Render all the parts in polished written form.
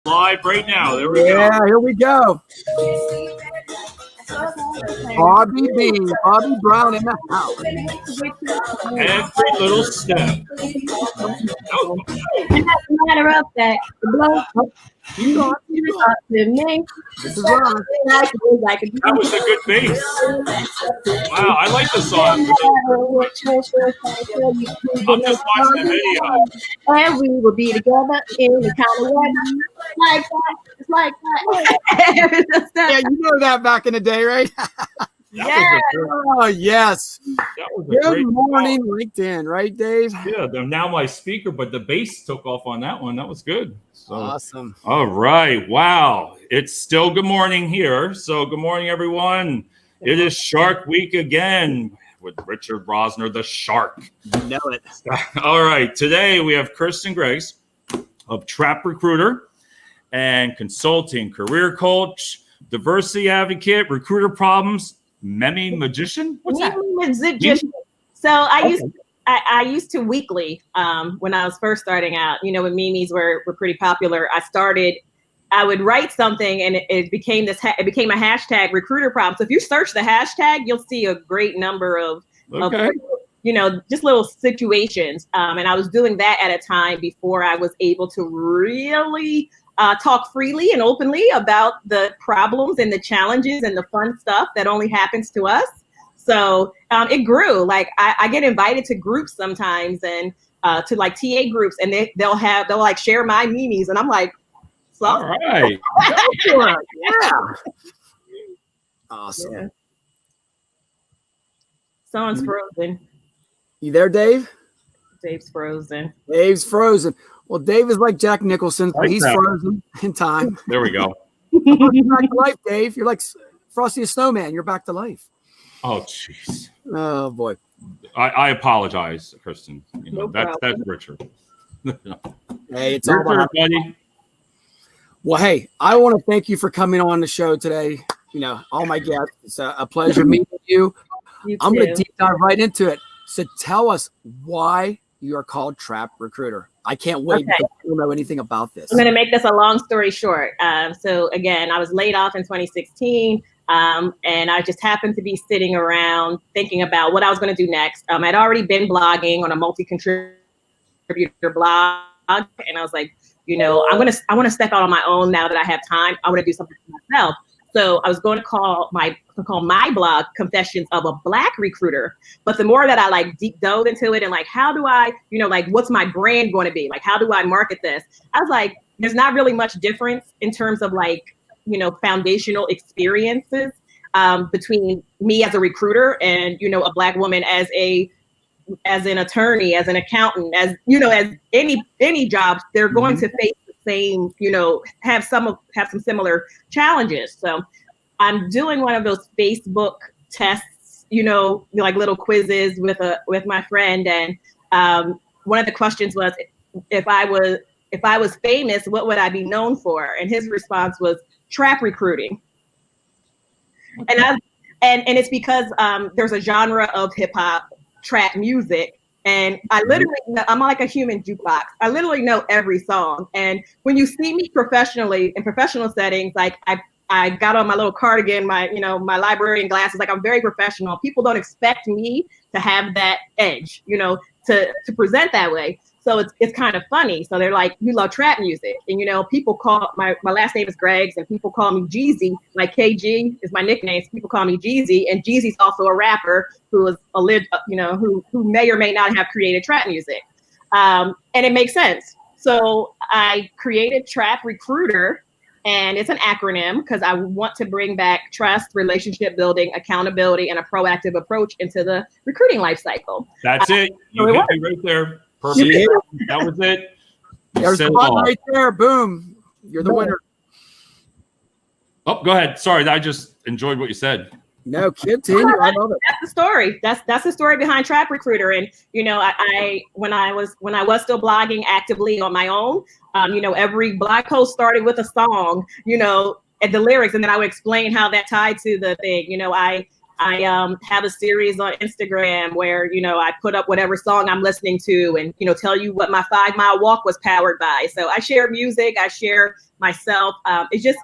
Live right now. There we go. Yeah, here we go. Bobby Brown in the house. Every little step. And as a matter of fact, the blow Keep going. up to me. This is Ron. That was a good bass. Wow, I like the song. I'm just watching the video. And we will be together in the kind of weather like that. It's like that. Yeah, you know that back in the day, right? Oh, yes. Good morning, LinkedIn, right, Dave? Yeah, now my speaker, but the bass took off on that one. That was good. So, awesome. All right. Wow. It's still good morning here. So good morning, everyone. It is Shark Week again with Richard Rosner, the Shark. You know it. All right. Today we have Keirsten Greggs of Trap Recruiter and Consulting, Career Coach, Diversity Advocate, Recruiter Problems, Meme Magician? What's that? Magician. So I used to weekly when I was first starting out, when memes were pretty popular. I would write something and it became it became a hashtag recruiter problem. So if you search the hashtag, you'll see a great number of just little situations. And I was doing that at a time before I was able to really talk freely and openly about the problems and the challenges and the fun stuff that only happens to us. So it grew. Like I get invited to groups sometimes and to like TA groups, and they'll like share my memes, and I'm like, so all right, yeah, awesome. Yeah. Someone's frozen. You there, Dave? Dave's frozen. Dave's frozen. Well, Dave is like Jack Nicholson. Like he's frozen in time. There we go. You're back to life, Dave. You're like Frosty the Snowman. You're back to life. Oh, jeez. Oh, boy. I apologize, Keirsten. That's Richard. Hey, it's all about buddy. Well, hey, I want to thank you for coming on the show today. All my guests. It's a pleasure meeting you. I'm going to deep dive right into it. So tell us why you are called Trap Recruiter. I can't wait because I don't know anything about this. I'm going to make this a long story short. So again, I was laid off in 2016. And I just happened to be sitting around thinking about what I was going to do next. I'd already been blogging on a multi-contributor blog. And I was like, I want to step out on my own now that I have time. I want to do something for myself. So I was going to call my blog Confessions of a Black Recruiter. But the more that I like deep dove into it and like, how do I, what's my brand going to be? Like, how do I market this? I was like, there's not really much difference in terms of like, foundational experiences between me as a recruiter and, a Black woman as an attorney, as an accountant, as any jobs, they're going to face the same, have some similar challenges. So I'm doing one of those Facebook tests, like little quizzes with my friend. And one of the questions was, if I was famous, what would I be known for? And his response was trap recruiting. And it's because there's a genre of hip hop, trap music. And I'm like a human jukebox. I literally know every song. And when you see me professionally in professional settings, like I got on my little cardigan, my librarian glasses, like I'm very professional. People don't expect me to have that edge, to present that way. So it's kind of funny. So they're like, you love trap music. And, people call my last name is Greggs and people call me Jeezy. Like KG is my nickname. So people call me Jeezy. And Jeezy's also a rapper who is who may or may not have created trap music. And it makes sense. So I created Trap Recruiter, and it's an acronym because I want to bring back trust, relationship building, accountability, and a proactive approach into the recruiting lifecycle. That's it. You hit me right there. Perfect. That was it. There's the button right there. Boom. You're the winner. Oh, go ahead. Sorry, I just enjoyed what you said. No, continue. I love it. That's the story. That's the story behind Trap Recruiter. And I when I was still blogging actively on my own, every blog post started with a song, and the lyrics, and then I would explain how that tied to the thing. I have a series on Instagram where, I put up whatever song I'm listening to and, tell you what my 5-mile walk was powered by. So I share music, I share myself. It's just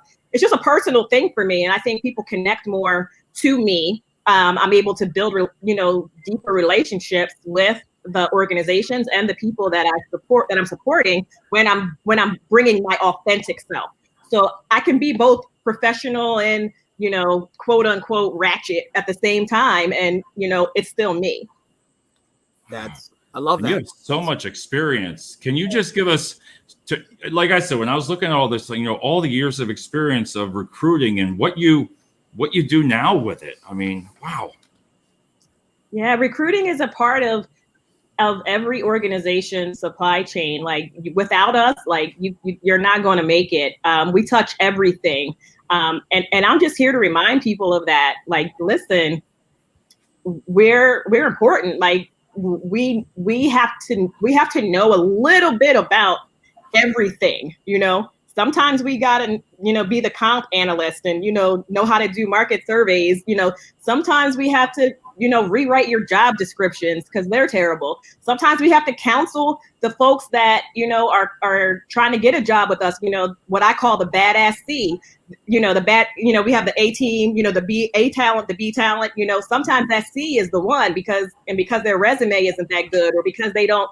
a personal thing for me. And I think people connect more to me. I'm able to build, deeper relationships with the organizations and the people that I'm supporting when I'm bringing my authentic self. So I can be both professional and, quote unquote ratchet at the same time. And, it's still me. I love that. You have so much experience. Can you just give us, like I said, when I was looking at all this, all the years of experience of recruiting and what you do now with it. I mean, wow. Yeah, recruiting is a part of every organization's supply chain. Like without us, like you're not going to make it. We touch everything. And I'm just here to remind people of that. Like, listen, we're important. Like we have to know a little bit about everything, Sometimes we gotta, be the comp analyst and, know how to do market surveys. Sometimes we have to, rewrite your job descriptions because they're terrible. Sometimes we have to counsel the folks that, are trying to get a job with us, what I call the badass C, we have the A team, the A talent, the B talent, sometimes that C is the one because their resume isn't that good or because they don't,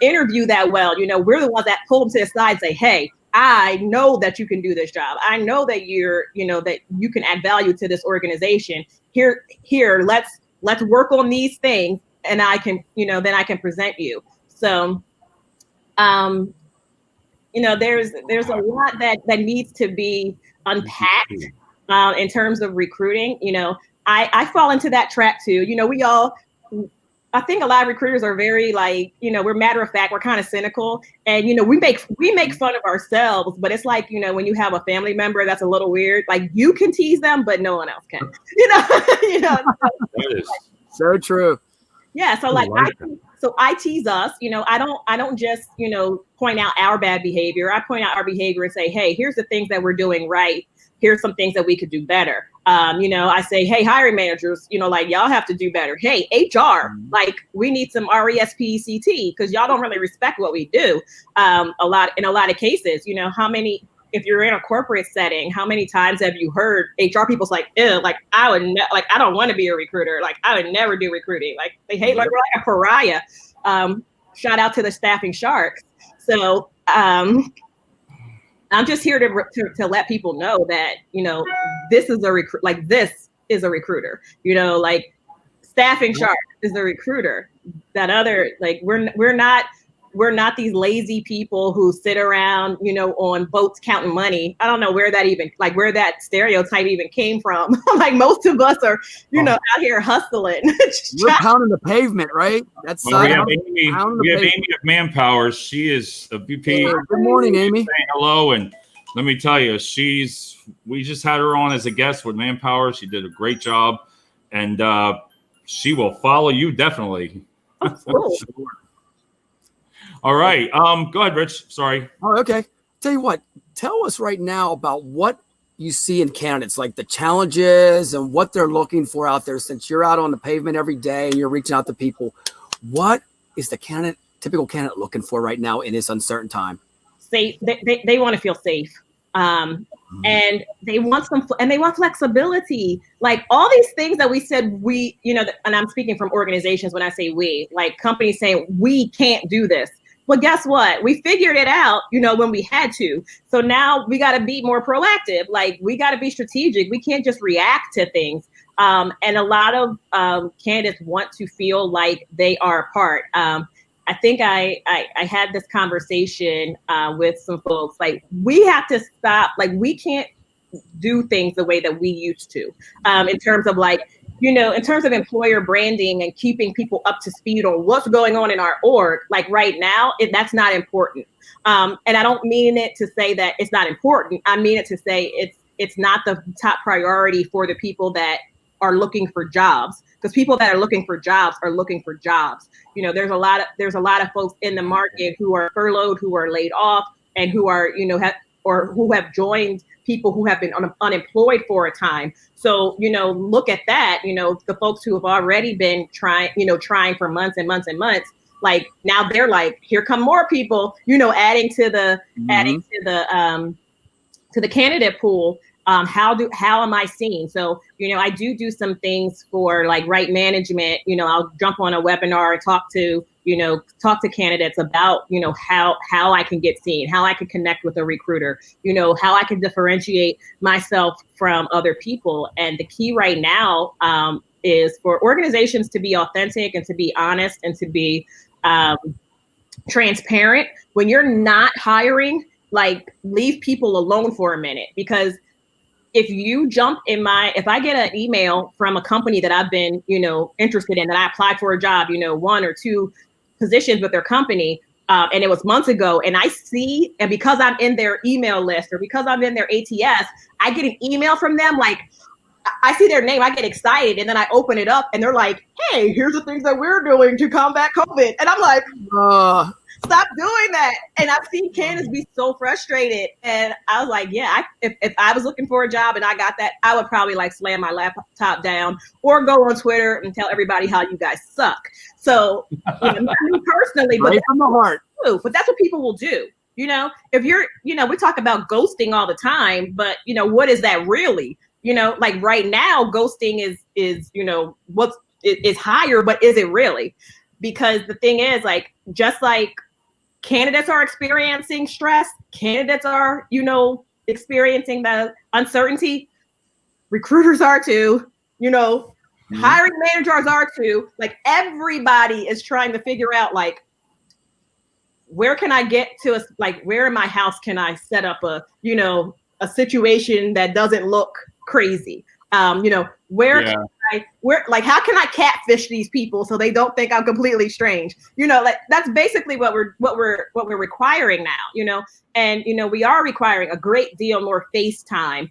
interview that well. We're the ones that pull them to the side and say, hey, I know that you can do this job. I know that that you can add value to this organization. Here, let's work on these things and I can, then I can present you. So, there's a lot that needs to be unpacked in terms of recruiting. I fall into that trap too. I think a lot of recruiters are very we're matter of fact, we're kind of cynical and, we make fun of ourselves, but it's like, when you have a family member that's a little weird, like you can tease them, but no one else can, That is So true. Yeah. So I tease us, I don't just, point out our bad behavior. I point out our behavior and say, hey, here's the things that we're doing right. Here's some things that we could do better. I say, hey, hiring managers, y'all have to do better. Hey, HR, we need some RESPECT because y'all don't really respect what we do. In a lot of cases, if you're in a corporate setting, how many times have you heard HR people's like, ew, I don't want to be a recruiter. Like, I would never do recruiting. Like, they hate, we're like a pariah. Shout out to the staffing sharks. So, I'm just here to let people know that, this is a recruiter, staffing shark is a recruiter. That other, we're not these lazy people who sit around, on boats counting money. I don't know where that stereotype even came from. Most of us are, out here hustling. We're pounding the pavement, right? That's we have Amy of Manpower. She is a VP. Good morning, Amy. Saying hello, and let me tell you, we just had her on as a guest with Manpower. She did a great job, and she will follow you definitely. Oh, cool. All right. Go ahead, Rich. Sorry. Oh, okay. Tell you what, tell us right now about what you see in candidates, like the challenges and what they're looking for out there. Since you're out on the pavement every day and you're reaching out to people, what is the typical candidate looking for right now in this uncertain time? Safe. They want to feel safe. And they want flexibility. Like all these things that we said, and I'm speaking from organizations when I say we, like companies saying we can't do this. Well, guess what? We figured it out, when we had to. So now we got to be more proactive. Like we got to be strategic. We can't just react to things. And a lot of candidates want to feel like they are a part. I think I had this conversation with some folks. Like we have to stop. Like we can't do things the way that we used to. In terms of in terms of employer branding and keeping people up to speed on what's going on in our org. Like right now, that's not important. And I don't mean it to say that it's not important. I mean it to say it's not the top priority for the people that are looking for jobs. Because people that are looking for jobs are looking for jobs. There's a lot of folks in the market who are furloughed, who are laid off, and who are or who have joined people who have been unemployed for a time. So, look at that, the folks who have already been trying for months and months and months, like now they're like, here come more people, adding to the candidate pool. How am I seen? So, I do some things for like right management. I'll jump on a webinar and talk to candidates about, how I can get seen, how I can connect with a recruiter, how I can differentiate myself from other people. And the key right now is for organizations to be authentic and to be honest and to be transparent. When you're not hiring, like, leave people alone for a minute, because if you jump if I get an email from a company that I've been, interested in, that I applied for a job, 1 or 2 positions with their company, and it was months ago, and I see, and because I'm in their email list or because I'm in their ATS, I get an email from them, like, I see their name, I get excited, and then I open it up and they're like, hey, here's the things that we're doing to combat COVID. And I'm like, stop doing that. And I've seen candidates be so frustrated. And I was like, yeah, if I was looking for a job and I got that, I would probably like slam my laptop down or go on Twitter and tell everybody how you guys suck. So, not me personally, but right from the heart. But that's what people will do. If you're, we talk about ghosting all the time, but what is that really? Like right now, ghosting is is higher, but is it really? Because the thing is, like, just like candidates are experiencing stress, candidates are, experiencing the uncertainty, recruiters are too, hiring managers are too. Like, everybody is trying to figure out, like, where can I get to, where in my house can I set up a situation that doesn't look crazy? Where how can I catfish these people so they don't think I'm completely strange? Like, that's basically what we're requiring now, and we are requiring a great deal more FaceTime.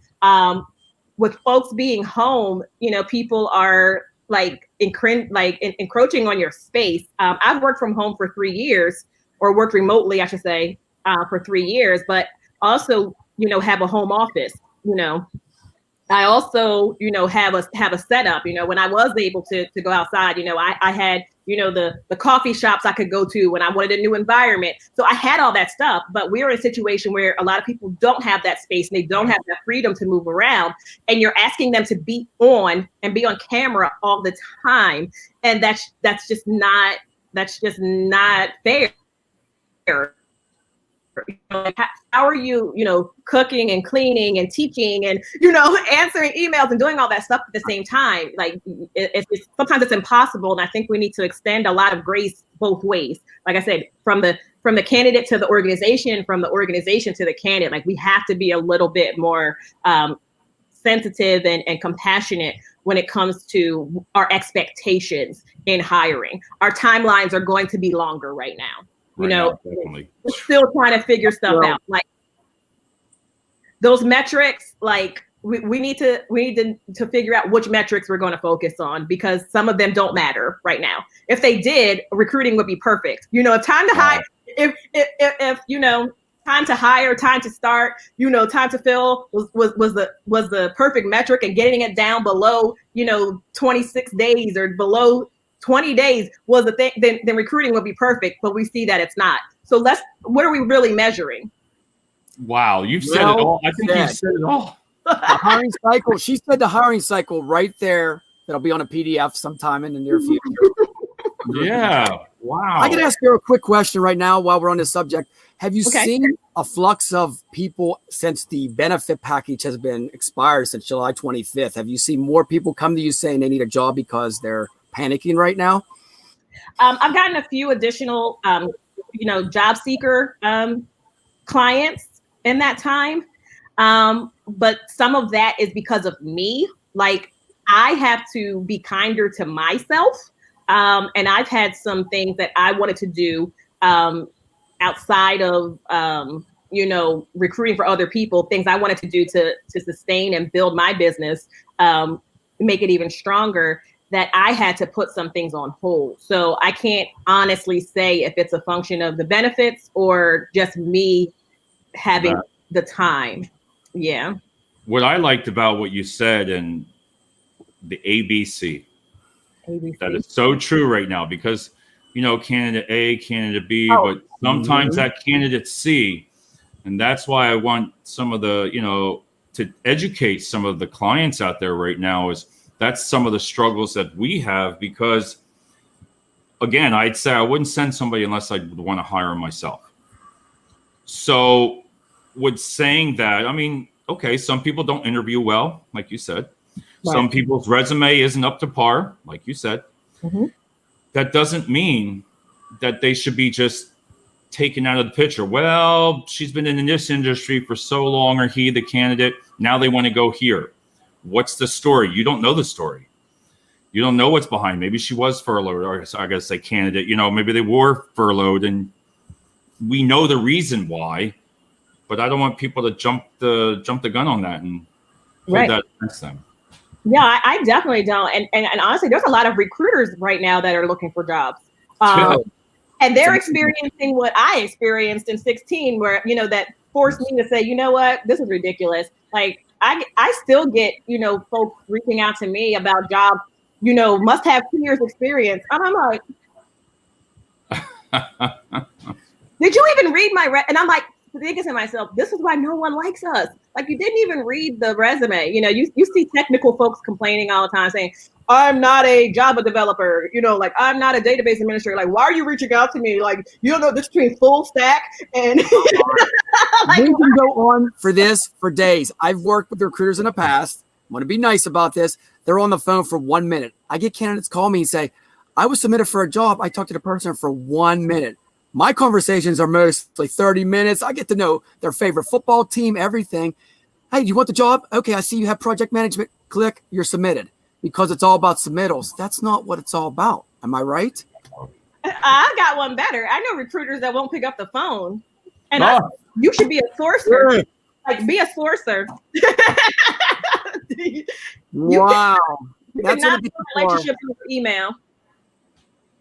With folks being home, people are encroaching on your space. I've worked from home for 3 years, or worked remotely, I should say, for 3 years, but also, have a home office. I also, have a setup. When I was able to go outside, I had, the coffee shops I could go to when I wanted a new environment. So I had all that stuff, but we're in a situation where a lot of people don't have that space and they don't have that freedom to move around. And you're asking them to be on camera all the time. And that's just not fair. How are you, cooking and cleaning and teaching and, answering emails and doing all that stuff at the same time? Like, sometimes it's impossible. And I think we need to extend a lot of grace both ways. Like I said, from the candidate to the organization, from the organization to the candidate. Like, we have to be a little bit more sensitive and compassionate when it comes to our expectations in hiring. Our timelines are going to be longer right now. Definitely. We're still trying to figure stuff out. Like, those metrics, like, we need to figure out which metrics we're going to focus on, because some of them don't matter right now. If they did, recruiting would be perfect. If time to hire, if time to hire, time to start, time to fill was the perfect metric, and getting it down below 26 days or below 20 days was the thing, then recruiting would be perfect, but we see that it's not. So what are we really measuring? Wow, you've said it all. I think you've said it all. The hiring cycle. She said the hiring cycle right there. That'll be on a PDF sometime in the near future. Yeah. Wow. I can ask you a quick question right now while we're on this subject. Have you seen a flux of people since the benefit package has been expired since July 25th? Have you seen more people come to you saying they need a job because they're panicking right now? I've gotten a few additional, job seeker clients in that time. But some of that is because of me. Like, I have to be kinder to myself. And I've had some things that I wanted to do outside of, recruiting for other people, things I wanted to do to sustain and build my business, make it even stronger, that I had to put some things on hold. So I can't honestly say if it's a function of the benefits or just me having the time. Yeah. What I liked about what you said and the ABC. That is so true right now because, candidate A, candidate B, but sometimes that candidate C, and that's why I want some of the, to educate some of the clients out there right now is that's some of the struggles that we have because, again, I'd say I wouldn't send somebody unless I would want to hire them myself. So with saying that, I mean, okay, some people don't interview well, like you said. Right. Some people's resume isn't up to par, like you said. Mm-hmm. That doesn't mean that they should be just taken out of the picture. Well, she's been in this industry for so long, or he, the candidate, now they want to go here. What's the story? You don't know the story. You don't know what's behind. Maybe she was furloughed, or I gotta say candidate, maybe they were furloughed and we know the reason why, but I don't want people to jump the gun on that and hold that against them. Yeah, I definitely don't. And honestly, there's a lot of recruiters right now that are looking for jobs. And they're experiencing what I experienced in 16, where, that forced me to say, you know what, this is ridiculous. Like, I still get, folks reaching out to me about jobs, must have 2 years experience. And I'm like, did you even read my and I'm like, thinking to myself, this is why no one likes us. Like, you didn't even read the resume. You see technical folks complaining all the time saying, I'm not a Java developer, like I'm not a database administrator. Like, why are you reaching out to me? Like, you don't know this between full stack and like, we can go on for this for days. I've worked with recruiters in the past. I want to be nice about this. They're on the phone for 1 minute. I get candidates call me and say, I was submitted for a job. I talked to the person for 1 minute. My conversations are mostly 30 minutes. I get to know their favorite football team, everything. Hey, do you want the job? Okay, I see you have project management. Click, you're submitted. Because it's all about submittals. That's not what it's all about. Am I right? I got one better. I know recruiters that won't pick up the phone. And you should be a sourcer. Like, be a sourcer. Wow. That's not a relationship with email.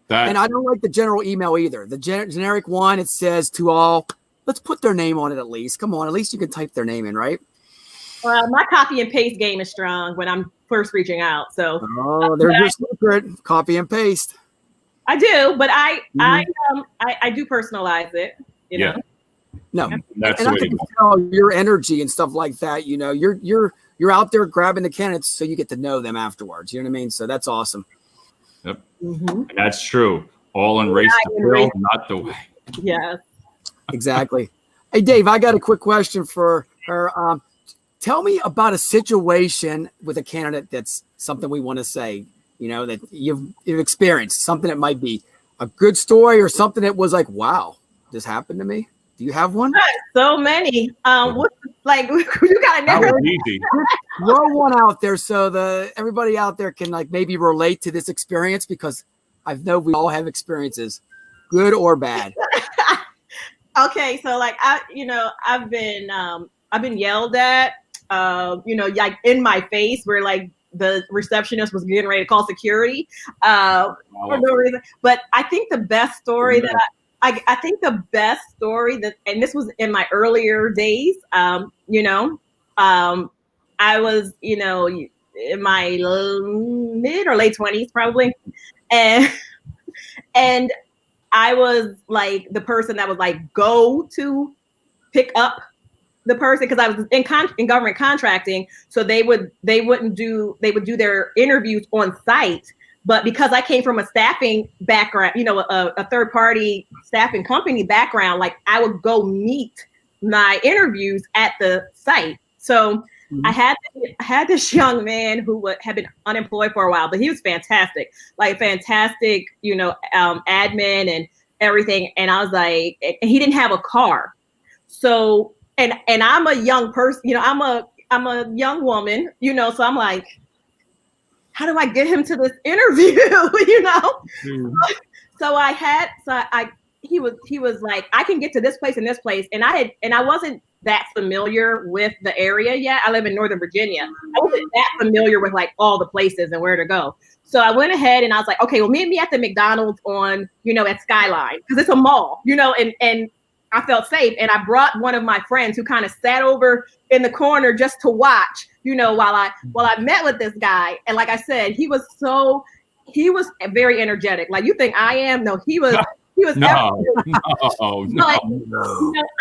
And I don't like the general email either. The generic one, it says to all, let's put their name on it at least. Come on, at least you can type their name in, right? My copy and paste game is strong when I'm first reaching out. So there's your secret. Copy and paste. I do, but I do personalize it, know. No, that's and I can tell your energy and stuff like that. You're out there grabbing the candidates so you get to know them afterwards. You know what I mean? So that's awesome. Yep. Mm-hmm. And that's true. All in race to fill, not the way. Yes. Exactly. Hey, Dave, I got a quick question for her. Tell me about a situation with a candidate that's something we want to say, that you've experienced, something that might be a good story or something that was like, wow, this happened to me. Do you have one? So many. You gotta never easy. Throw one out there so everybody out there can maybe relate to this experience, because I know we all have experiences, good or bad. Okay, so I've been yelled at, in my face, where the receptionist was getting ready to call security for no reason. But I think the best story I think the best story and this was in my earlier days, I was, in my mid or late 20s probably. And I was the person that was go to pick up the person, because I was in government contracting. So they would do their interviews on site. But because I came from a staffing background, a third party staffing company background, I would go meet my interviews at the site. So I had this young man who had been unemployed for a while, but he was fantastic, fantastic, admin and everything. And I was like, and he didn't have a car. So, and I'm a young person, I'm a young woman, so I'm like, how do I get him to this interview? So he was like, I can get to this place and this place. And I wasn't that familiar with the area yet. I live in Northern Virginia. I wasn't that familiar with all the places and where to go. So I went ahead and I was like, okay, well, meet me at the McDonald's on, at Skyline, because it's a mall, and I felt safe. And I brought one of my friends who kind of sat over in the corner just to watch, while I met with this guy. And like I said, he was very energetic. Like, you think I am? No, he was no. Like,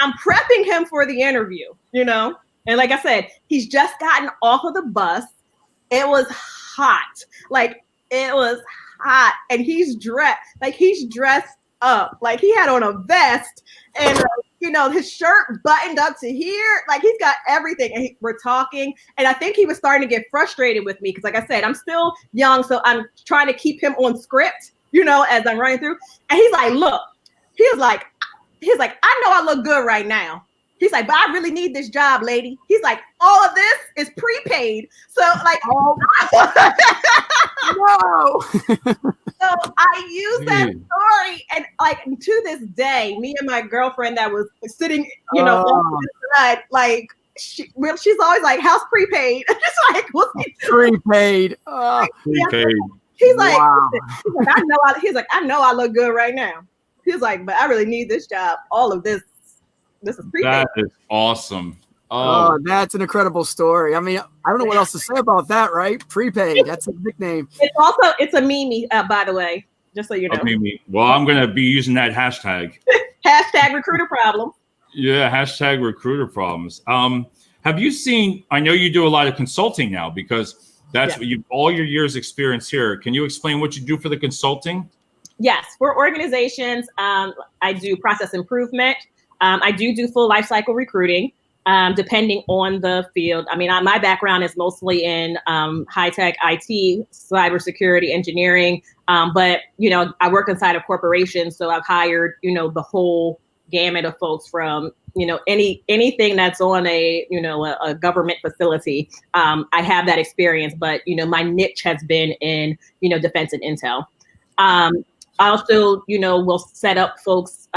I'm prepping him for the interview, and like I said, he's just gotten off of the bus. It was hot. Like, it was hot. And he's dressed up. Like, he had on a vest and his shirt buttoned up to here. Like, he's got everything. And we're talking. And I think he was starting to get frustrated with me because, like I said, I'm still young. So I'm trying to keep him on script, as I'm running through. And he's like, look, he was like, I know I look good right now. He's like, but I really need this job, lady. He's like, all of this is prepaid. So, like, no. So I use that story, and like, to this day, me and my girlfriend that was sitting, on the side, like, she's always like, "How's prepaid?" Just like, what's prepaid? Prepaid. He's like, wow. I know I look good right now. He's like, but I really need this job. All of this is prepaid. That is awesome. Oh, that's an incredible story. I mean, I don't know what else to say about that, right? Prepaid. That's a nickname. It's a meme, by the way, just so you know. Well, I'm going to be using that hashtag. Hashtag recruiter problem. Yeah, hashtag recruiter problems. Have you seen, I know you do a lot of consulting now because that's what all your years experience here. Can you explain what you do for the consulting? Yes, for organizations, I do process improvement. I do full lifecycle recruiting. Depending on the field. I mean, my background is mostly in high-tech IT, cybersecurity, engineering. But, I work inside of corporations. So I've hired, the whole gamut of folks from, anything that's on a government facility. I have that experience, but, my niche has been in, defense and intel. I also, will set up folks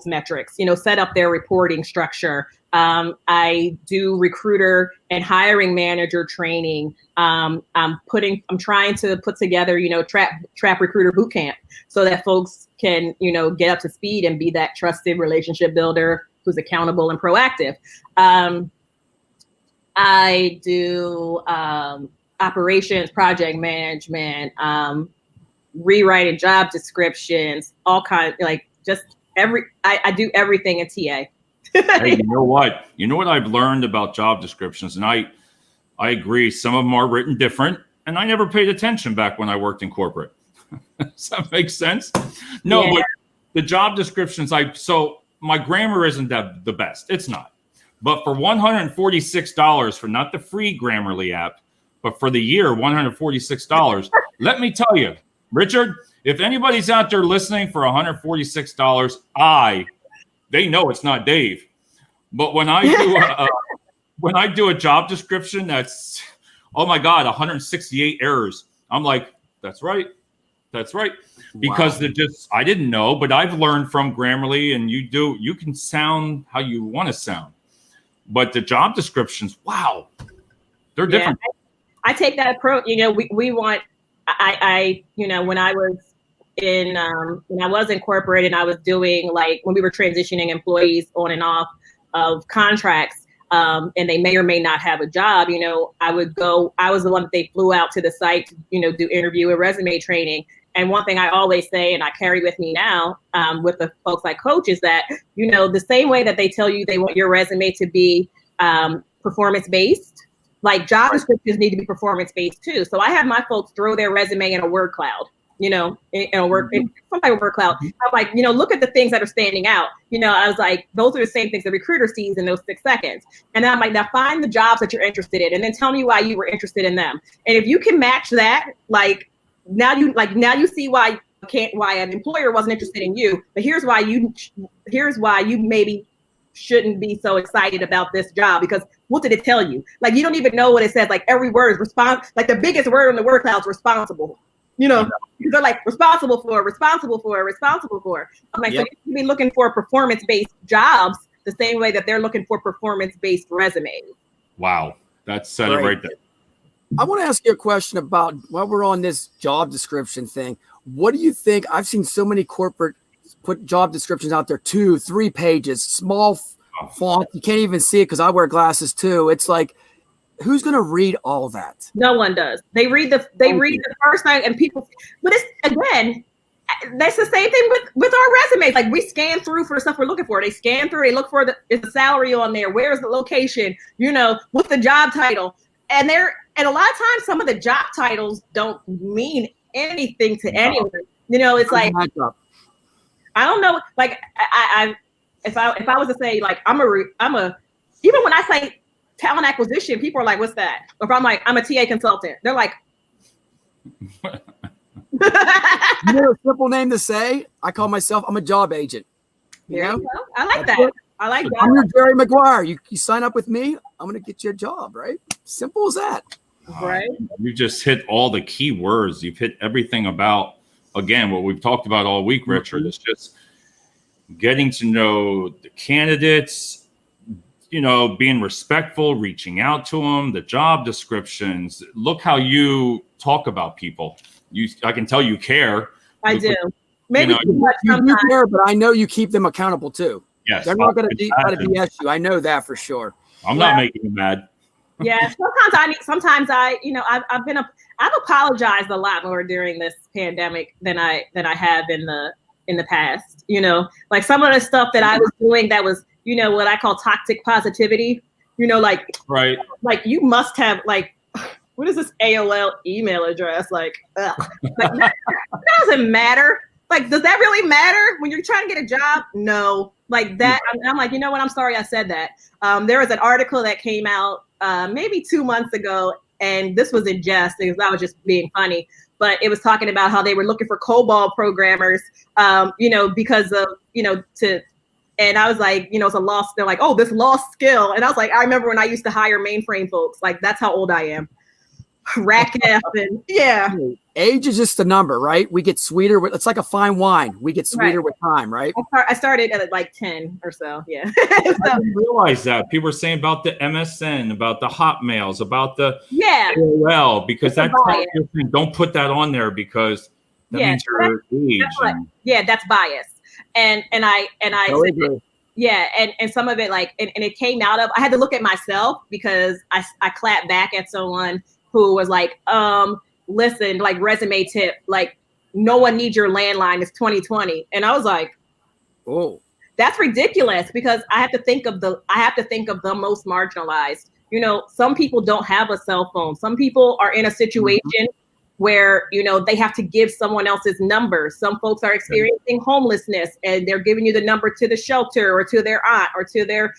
metrics, set up their reporting structure. I do recruiter and hiring manager training. I'm trying to put together, trap recruiter boot camp so that folks can, get up to speed and be that trusted relationship builder who's accountable and proactive. I do operations, project management, rewriting job descriptions, all kinds, like I do everything in TA. Hey, you know what? You know what I've learned about job descriptions, and I agree. Some of them are written different, and I never paid attention back when I worked in corporate. Does that make sense? No, but the job descriptions, so my grammar isn't the best. It's not. But for $146 for not the free Grammarly app, but for the year, $146, let me tell you, Richard, if anybody's out there listening for $146, they know it's not Dave. But when I do a job description that's, oh my God, 168 errors, I'm like, that's right. Because I didn't know, but I've learned from Grammarly, and you can sound how you want to sound. But the job descriptions, wow, they're different. I take that approach. We want, when I was in corporate and I was doing, like, when we were transitioning employees on and off of contracts, and they may or may not have a job, I was the one that they flew out to the site to, do interview and resume training. And one thing I always say, and I carry with me now, with the folks I coach, is that, the same way that they tell you they want your resume to be performance-based, like, job descriptions need to be performance-based too. So I have my folks throw their resume in a word cloud. In some type of word cloud. I'm like, look at the things that are standing out. I was like, those are the same things the recruiter sees in those 6 seconds. And then I'm like, now find the jobs that you're interested in, and then tell me why you were interested in them. And if you can match that, now you see why an employer wasn't interested in you. But here's why you maybe shouldn't be so excited about this job, because what did it tell you? Like, you don't even know what it says. Like, every word is like the biggest word on the word cloud is responsible. They're like responsible for. I'm like, so you should be looking for performance-based jobs the same way that they're looking for performance-based resumes. Wow, that's said it right there. I want to ask you a question about, while we're on this job description thing, what do you think? I've seen so many corporate put job descriptions out there, 2-3 pages, small font. You can't even see it because I wear glasses too. It's like, who's going to read all that? No one does. They read the first thing, and people. But it's again, that's the same thing with our resumes. Like we scan through for the stuff we're looking for. They scan through. They look for is the salary on there? Where's the location? What's the job title? And a lot of times, some of the job titles don't mean anything to anyone. It's like I don't know. Like if I was to say like I'm a even when I say talent acquisition, people are like, what's that? Or if I'm like, I'm a TA consultant, they're like, a simple name to say. I call myself, I'm a job agent. There you go. I like that. I like that. I'm your Jerry Maguire. You sign up with me, I'm going to get you a job, right? Simple as that. Right. You just hit all the key words. You've hit everything about, again, what we've talked about all week, Richard. It's just getting to know the candidates, being respectful, reaching out to them, the job descriptions. Look how you talk about people. I can tell you care. I do. Maybe too much you sometimes. do care, but I know you keep them accountable too. Yes. They're not going to try to BS you. I know that for sure. I'm not making you mad. Yeah. I've apologized a lot more during this pandemic than I have in the past. Like some of the stuff that I was doing that was, what I call toxic positivity, right. Like you must have like, what is this AOL email address? Like, ugh. Like that doesn't matter. Like, does that really matter when you're trying to get a job? No, like that. I'm like, what? I'm sorry I said that. There was an article that came out maybe 2 months ago, and this was in jest because I was just being funny. But it was talking about how they were looking for COBOL programmers, because of, and I was like, it's a lost, they're like, oh, this lost skill. And I was like, I remember when I used to hire mainframe folks, like that's how old I am. Rack F and yeah. Age is just a number, right? We get sweeter. It's like a fine wine. We get sweeter with time, right? I started at like 10 or so. Yeah. I didn't realize that. People were saying about the MSN, about the Hotmails, about the AOL, because that's don't put that on there because that means your age. That's bias. And I agree. Yeah, and some of it and it came out of, I had to look at myself because I clapped back at someone who was like, listen, like resume tip, like no one needs your landline, it's 2020. And I was like, oh, that's ridiculous because I have to think of the most marginalized. Some people don't have a cell phone. Some people are in a situation where, they have to give someone else's number. Some folks are experiencing homelessness and they're giving you the number to the shelter or to their aunt or to their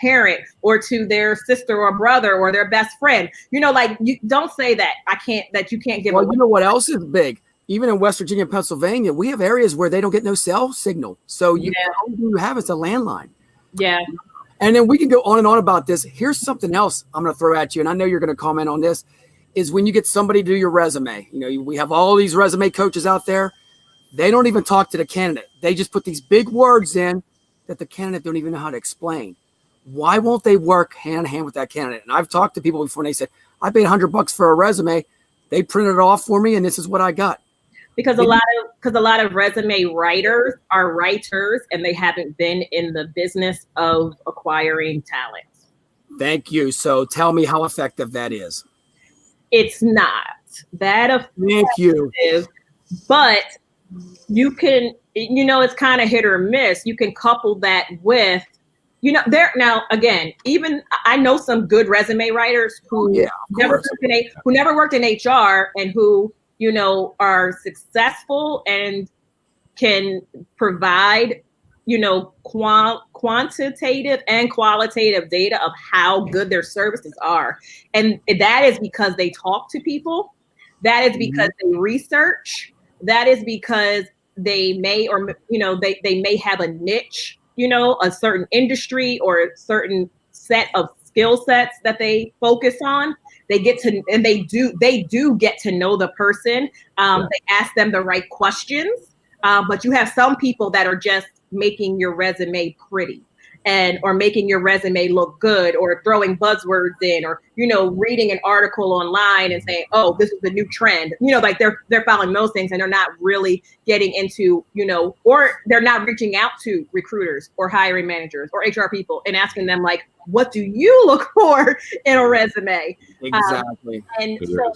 parent or to their sister or brother or their best friend. Like you don't say that you can't give. Well, you know what else is big? Even in West Virginia and Pennsylvania, we have areas where they don't get no cell signal. So all you have is a landline. Yeah. And then we can go on and on about this. Here's something else I'm going to throw at you. And I know you're going to comment on this. Is when you get somebody to do your resume. We have all these resume coaches out there. They don't even talk to the candidate. They just put these big words in that the candidate don't even know how to explain. Why won't they work hand in hand with that candidate? And I've talked to people before and they said, I paid $100 for a resume. They printed it off for me and this is what I got. Because a lot of resume writers are writers and they haven't been in the business of acquiring talent. Thank you. So tell me how effective that is. It's not that effective. Thank you. But you can, it's kind of hit or miss. You can couple that with, now again, even I know some good resume writers who never worked in HR and who, are successful and can provide, quantitative and qualitative data of how good their services are. And that is because they talk to people. That is because they research. That is because they may, they may have a niche, a certain industry or a certain set of skill sets that they focus on. They do get to know the person. They ask them the right questions. But you have some people that are just making your resume pretty. or making your resume look good, or throwing buzzwords in, or, you know, reading an article online and saying, oh, this is the new trend. You know, like they're following those things, and they're not really getting into, you know, or they're not reaching out to recruiters or hiring managers or HR people and asking them, like, what do you look for in a resume? Exactly. And so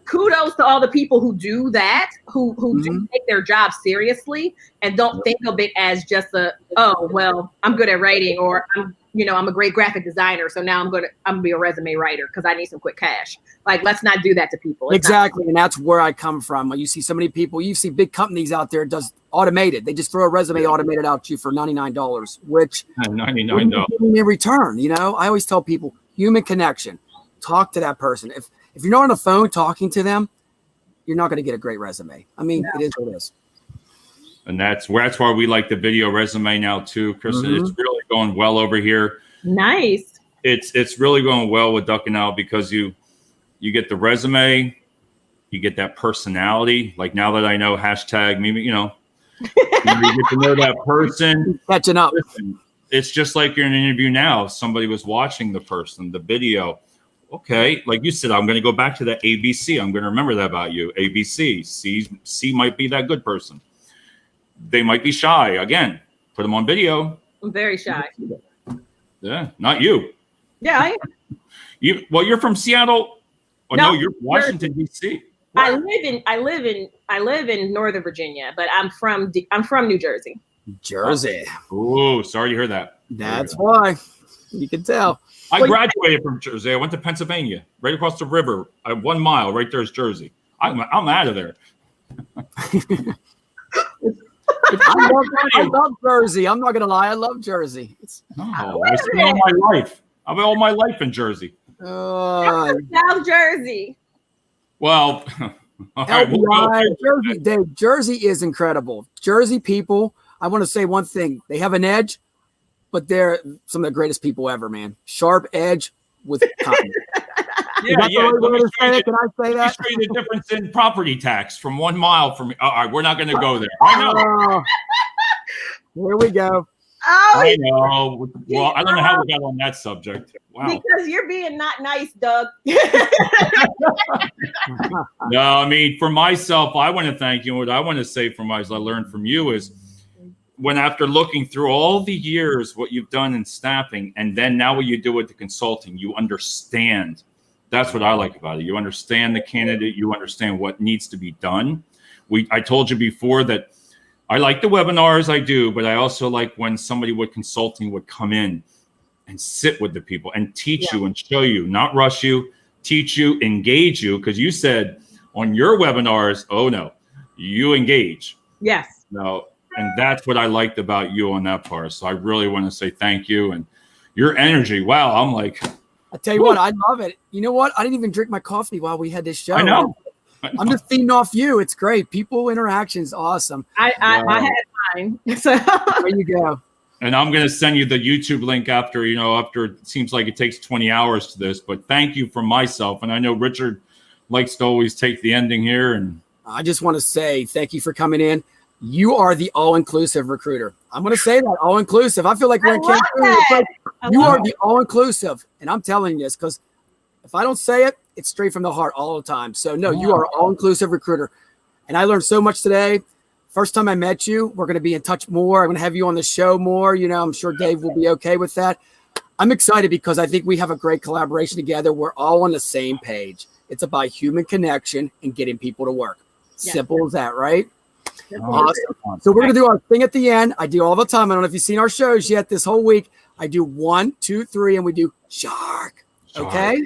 kudos to all the people who do that, who do take their job seriously and don't think of it as just oh, well, I'm good at writing, or I'm a great graphic designer, so now I'm gonna be a resume writer because I need some quick cash. Like, let's not do that to people. Exactly. And that's where I come from. You see so many people, you see big companies out there does automated. They just throw a resume automated out to you for $99, which $99 in return. You know, I always tell people, human connection. Talk to that person. If you're not on the phone talking to them, you're not going to get a great resume. I mean, it is what it is. And that's why we like the video resume now too, Keirsten. It's really going well over here. Nice. It's really going well with Ducking Out because you get the resume, you get that personality. Like, now that I know hashtag me, you know, you get to know that person. Catching up. It's just like you're in an interview now. If somebody was watching the person, the video. Okay, like you said, I'm going to go back to that ABC. I'm going to remember that about you. ABC. C might be that good person. They might be shy. Again, put them on video. I'm very shy. Yeah, not you. Yeah, I am. You're from Seattle. Oh, no, you're Washington, D.C. I live in Northern Virginia, but I'm from New Jersey. Jersey. Oh, sorry to hear that. That's why. You can tell. I graduated from Jersey. I went to Pennsylvania, right across the river. 1 mile, right there is Jersey. I'm out of there. I love Jersey. I'm not gonna lie. I love Jersey. I spent all my life. I've been all my life in Jersey. South Jersey. Well, Jersey, Dave. Jersey is incredible. Jersey people. I want to say one thing. They have an edge, but they're some of the greatest people ever, man. Sharp edge with kindness. Yeah. Can I say that? Show you the difference in property tax from 1 mile from. All right, we're not going to go there. I know. Here we go. Oh, I know. Well, I don't know how we got on that subject. Wow. Because you're being not nice, Doug. No, I mean, for myself, I want to thank you. What I want to say from I learned from you is, when after looking through all the years, what you've done in staffing, and then now what you do with the consulting, you understand. That's what I like about it. You understand the candidate. You understand what needs to be done. I told you before that I like the webinars, I do, but I also like when somebody with consulting would come in and sit with the people and teach you and show you, not rush you, teach you, engage you. Because you said on your webinars, oh no, you engage. Yes. No. And that's what I liked about you on that part. So I really want to say thank you. And your energy, wow, I'm like. I tell you what, I love it. You know what? I didn't even drink my coffee while we had this show. I know. I'm just feeding off you. It's great. People interactions, awesome. I had mine. So there you go. And I'm going to send you the YouTube link after it seems like it takes 20 hours to this. But thank you from myself. And I know Richard likes to always take the ending here. And I just want to say thank you for coming in. You are the all-inclusive recruiter. I'm going to say that, all-inclusive. I feel like we're in Cancun. It's like you are the all-inclusive. And I'm telling you this because if I don't say it, it's straight from the heart all the time. So, no, you are all-inclusive recruiter. And I learned so much today. First time I met you, we're going to be in touch more. I'm going to have you on the show more. You know, I'm sure Dave will be okay with that. I'm excited because I think we have a great collaboration together. We're all on the same page. It's about human connection and getting people to work. Simple as that, right? Awesome. So we're going to do our thing at the end. I do all the time. I don't know if you've seen our shows yet this whole week. I do 1, 2, 3, and we do Shark. Okay?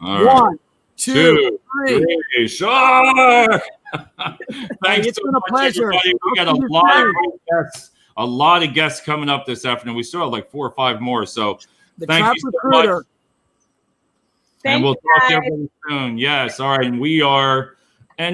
All right. 1, 2, 3. Shark! Thanks it's so been a much, pleasure. everybody. We got a lot of guests coming up this afternoon. We still have like 4 or 5 more. So thank you so much. And we'll talk to everybody soon. Yes. All right. And we are